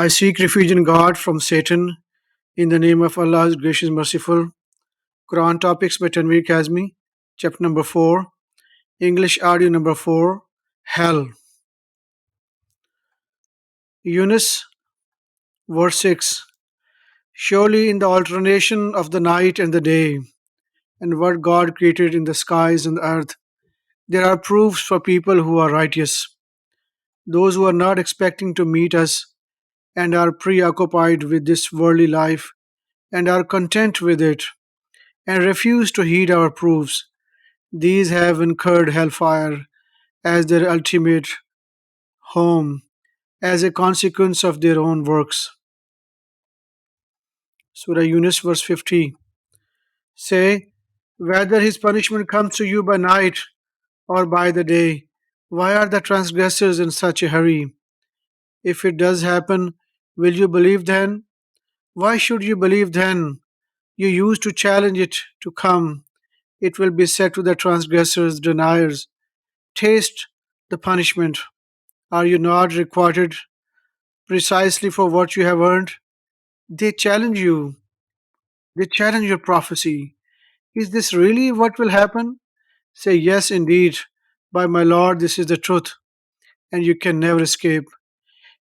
I seek refuge in God from Satan in the name of Allah, who is gracious, merciful. Quran Topics by Tanvir Kazmi, Chapter number 4, English Audio number 4, Hell. Yunus, verse 6. Surely in the alternation of the night and the day, and what God created in the skies and the earth, there are proofs for people who are righteous, those who are not expecting to meet us and are preoccupied with this worldly life and are content with it and refuse to heed our proofs. These have incurred hellfire as their ultimate home as a consequence of their own works. Surah Yunus, verse 50. Say, whether his punishment comes to you by night or by the day, why are the transgressors in such a hurry? If it does happen, will you believe then? Why should you believe then? You used to challenge it to come. It will be said to the transgressors, deniers, taste the punishment. Are you not requited precisely for what you have earned? They challenge you. They challenge your prophecy. Is this really what will happen? Say, yes, indeed. By my Lord, this is the truth, and you can never escape.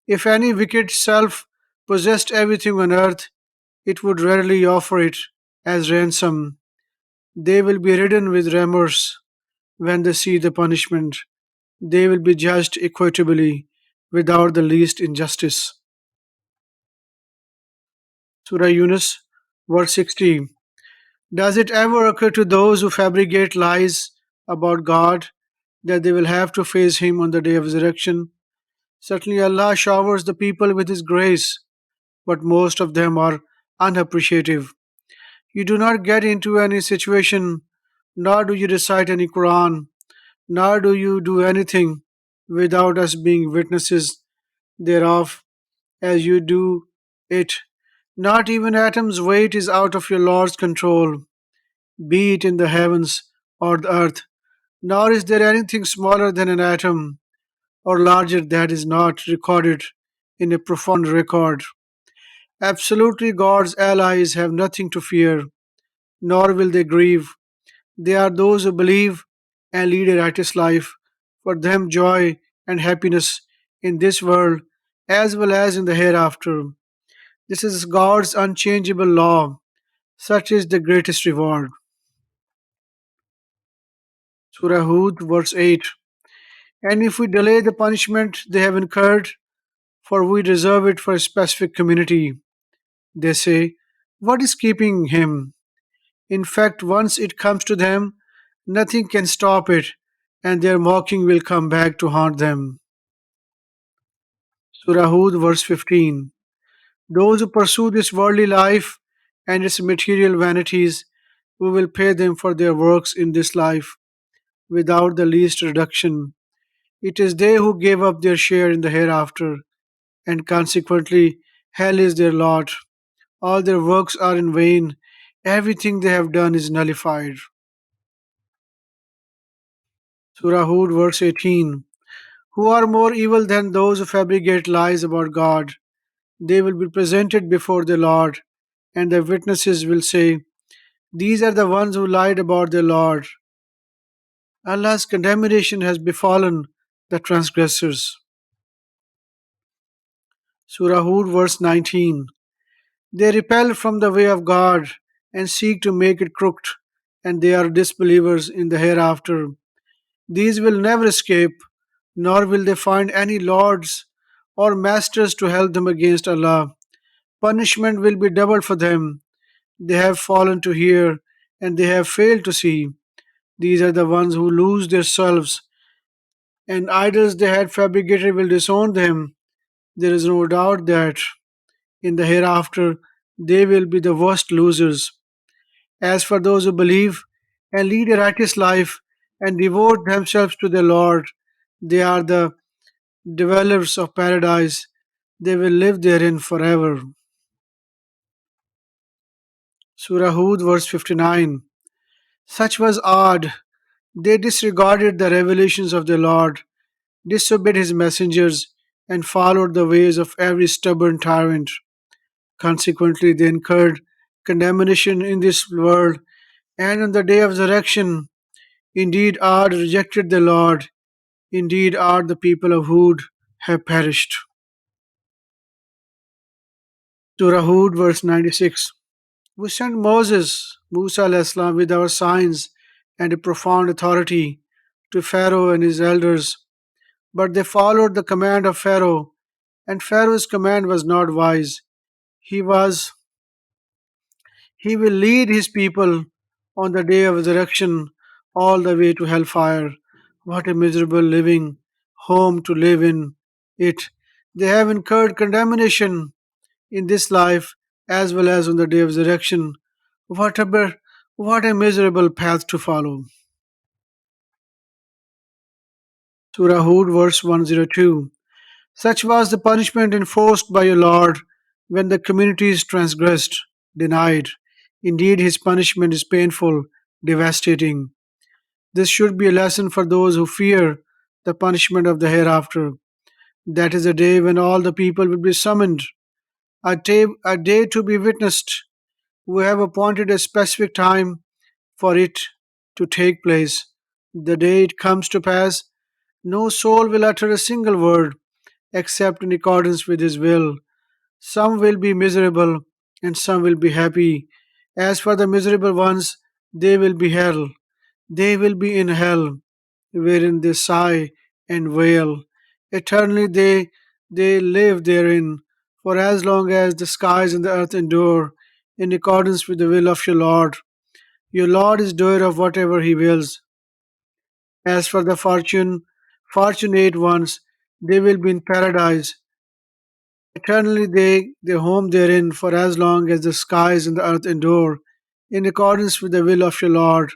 If any wicked self possessed everything on earth, it would readily offer it as ransom. They will be ridden with remorse when they see the punishment. They will be judged equitably without the least injustice. Surah Yunus, verse 16. Does it ever occur to those who fabricate lies about God that they will have to face Him on the day of resurrection? Certainly, Allah showers the people with His grace, but most of them are unappreciative. You do not get into any situation, nor do you recite any Quran, nor do you do anything without us being witnesses thereof as you do it. Not even atom's weight is out of your Lord's control, be it in the heavens or the earth, nor is there anything smaller than an atom or larger that is not recorded in a profound record. Absolutely, God's allies have nothing to fear, nor will they grieve. They are those who believe and lead a righteous life. For them, joy and happiness in this world as well as in the hereafter. This is God's unchangeable law. Such is the greatest reward. Surah Hud, verse 8. And if we delay the punishment they have incurred, for we reserve it for a specific community, they say, what is keeping him? In fact, once it comes to them, nothing can stop it, and their mocking will come back to haunt them. Surah Hud, verse 15. Those who pursue this worldly life and its material vanities, we will pay them for their works in this life without the least reduction. It is they who gave up their share in the hereafter, and consequently, hell is their lot. All their works are in vain. Everything they have done is nullified. Surah Hud, verse 18. Who are more evil than those who fabricate lies about God? They will be presented before the Lord, and the witnesses will say, these are the ones who lied about their Lord. Allah's condemnation has befallen the transgressors. Surah Hud, verse 19. They repel from the way of God and seek to make it crooked, and they are disbelievers in the hereafter. These will never escape, nor will they find any lords or masters to help them against Allah. Punishment will be doubled for them. They have fallen to hear, and they have failed to see. These are the ones who lose themselves, and idols they had fabricated will disown them. There is no doubt that in the hereafter they will be the worst losers. As for those who believe and lead a righteous life and devote themselves to their Lord, they are the dwellers of paradise. They will live therein forever. Surah Hud, verse 59. Such was Ad. They disregarded the revelations of their Lord, disobeyed his messengers, and followed the ways of every stubborn tyrant. Consequently, they incurred condemnation in this world and on the day of resurrection. Indeed, are rejected the Lord. Indeed, are the people of Hud have perished. Surah Hud, verse 96. We sent Moses, Musa alayhis salam, with our signs and a profound authority to Pharaoh and his elders, but they followed the command of Pharaoh, and Pharaoh's command was not wise. He was he will lead his people on the day of resurrection all the way to hellfire. What a miserable living home to live in it. They have incurred condemnation in this life as well as on the day of resurrection. Whatever, what a miserable path to follow. Surah Hud, verse 102. Such was the punishment enforced by your Lord when the communities transgressed, denied. Indeed, his punishment is painful, devastating. This should be a lesson for those who fear the punishment of the hereafter. That is a day when all the people will be summoned, a day to be witnessed. We have appointed a specific time for it to take place. The day it comes to pass, no soul will utter a single word except in accordance with his will. Some will be miserable and some will be happy. As for the miserable ones, they will be hell. They will be in hell, wherein they sigh and wail. Eternally they live therein, for as long as the skies and the earth endure, in accordance with the will of your Lord. Your Lord is doer of whatever he wills. As for the fortunate ones, they will be in paradise. Eternally they home therein for as long as the skies and the earth endure, in accordance with the will of your Lord,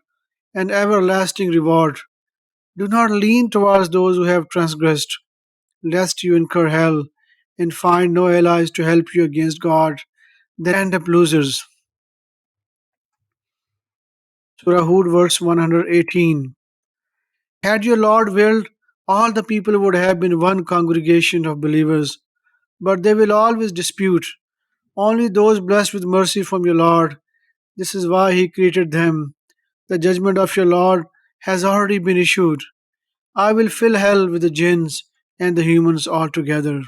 an everlasting reward. Do not lean towards those who have transgressed, lest you incur hell and find no allies to help you against God, then end up losers. Surah Hud, verse 118. Had your Lord willed, all the people would have been one congregation of believers, but they will always dispute. Only those blessed with mercy from your Lord. This is why He created them. The judgment of your Lord has already been issued. I will fill hell with the jinns and the humans altogether.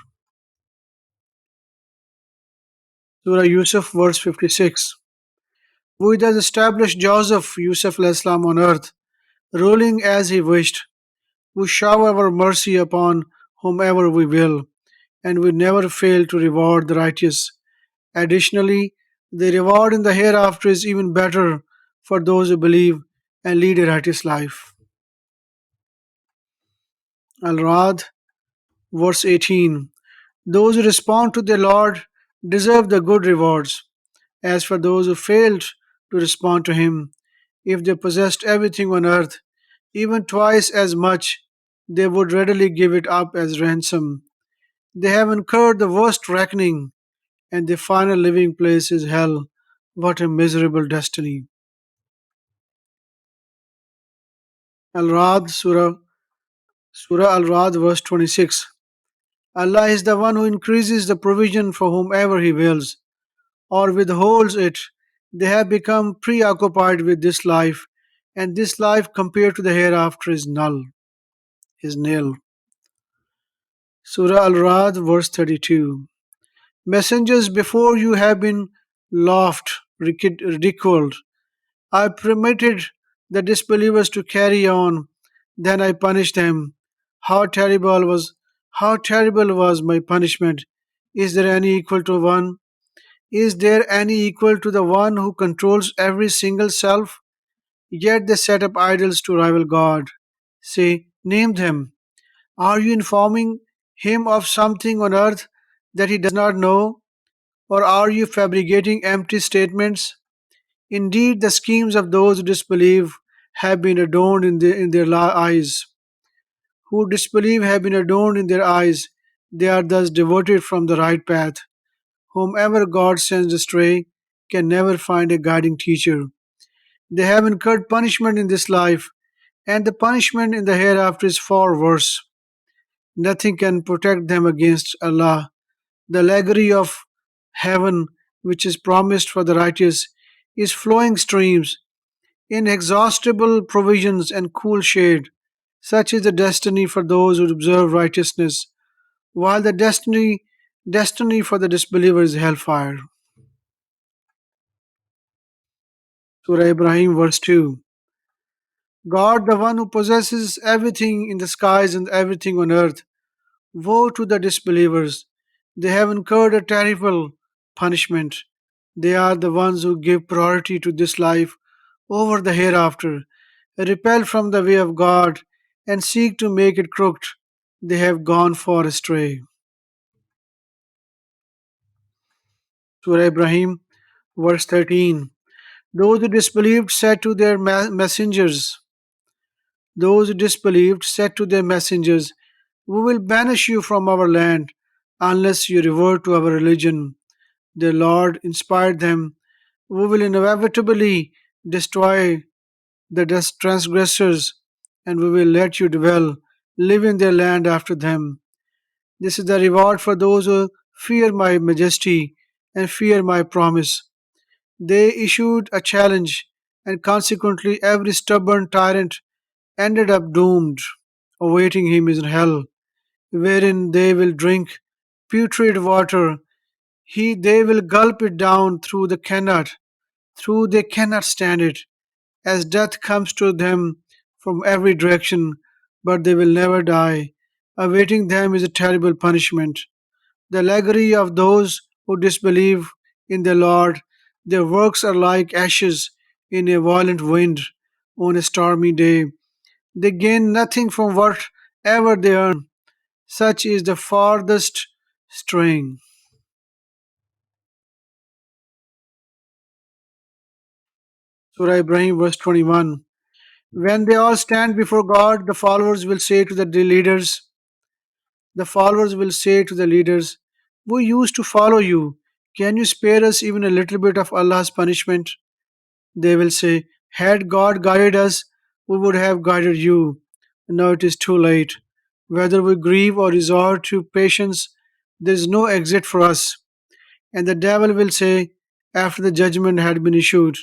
Surah Yusuf, verse 56. We thus established Joseph, Yusuf al-Islam, on earth, ruling as he wished. We shower our mercy upon whomever we will, and we never fail to reward the righteous. Additionally, the reward in the hereafter is even better for those who believe and lead a righteous life. Al-Rad, verse 18. Those who respond to their Lord deserve the good rewards. As for those who failed to respond to Him, if they possessed everything on earth, even twice as much, they would readily give it up as ransom. They have incurred the worst reckoning, and their final living place is hell. What a miserable destiny. Al-Rad, Surah Al-Rad, verse 26. Allah is the one who increases the provision for whomever He wills, or withholds it. They have become preoccupied with this life, and this life compared to the hereafter is null, is nil. Surah Al-Rad, verse 32. Messengers before you have been laughed, ridiculed. I permitted the disbelievers to carry on, then I punished them. How terrible was how terrible was my punishment. Is there any equal to one? Is there any equal to the one who controls every single self? Yet they set up idols to rival God. Say, name them. Are you informing him of something on earth that he does not know? Or are you fabricating empty statements? Indeed, the schemes of those who disbelieve have been adorned in their eyes. Who disbelieve have been adorned in their eyes. They are thus diverted from the right path. Whomever God sends astray can never find a guiding teacher. They have incurred punishment in this life, and the punishment in the hereafter is far worse. Nothing can protect them against Allah. The legacy of heaven, which is promised for the righteous, is flowing streams, inexhaustible provisions, and cool shade. Such is the destiny for those who observe righteousness, while the destiny for the disbeliever is hellfire. Surah Ibrahim, verse 2. God, the one who possesses everything in the skies and everything on earth. Woe to the disbelievers! They have incurred a terrible punishment. They are the ones who give priority to this life over the hereafter, repel from the way of God, and seek to make it crooked. They have gone far astray. Surah Ibrahim, verse 13. Those who disbelieved said to their messengers, Those who disbelieved said to their messengers, We will banish you from our land unless you revert to our religion. Their Lord inspired them, We will inevitably destroy the transgressors, and we will let you dwell, live in their land after them. This is the reward for those who fear my majesty and fear my promise. They issued a challenge, and consequently, every stubborn tyrant ended up doomed. Awaiting him is hell, wherein they will drink putrid water. They will gulp it down through they cannot stand it, as death comes to them from every direction, but they will never die. Awaiting them is a terrible punishment. The legacy of those who disbelieve in the Lord, their works are like ashes in a violent wind on a stormy day. They gain nothing from whatever they earn. Such is the farthest straying. Surah Ibrahim, verse 21. When they all stand before God, the followers will say to the leaders, We used to follow you. Can you spare us even a little bit of Allah's punishment? They will say, Had God guided us, we would have guided you. Now it is too late. Whether we grieve or resort to patience, there is no exit for us. And the devil will say, after the judgment had been issued,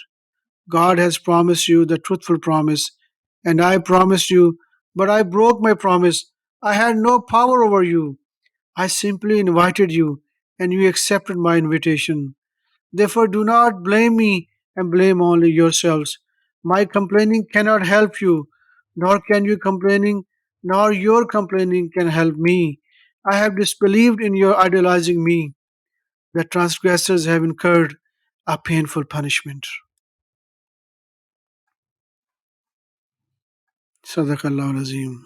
God has promised you the truthful promise, and I promised you, but I broke my promise. I had no power over you. I simply invited you, and you accepted my invitation. Therefore, do not blame me and blame only yourselves. My complaining cannot help you, nor can you complaining, nor your complaining can help me. I have disbelieved in your idolizing me. The transgressors have incurred a painful punishment. Sadaqallahu Azim.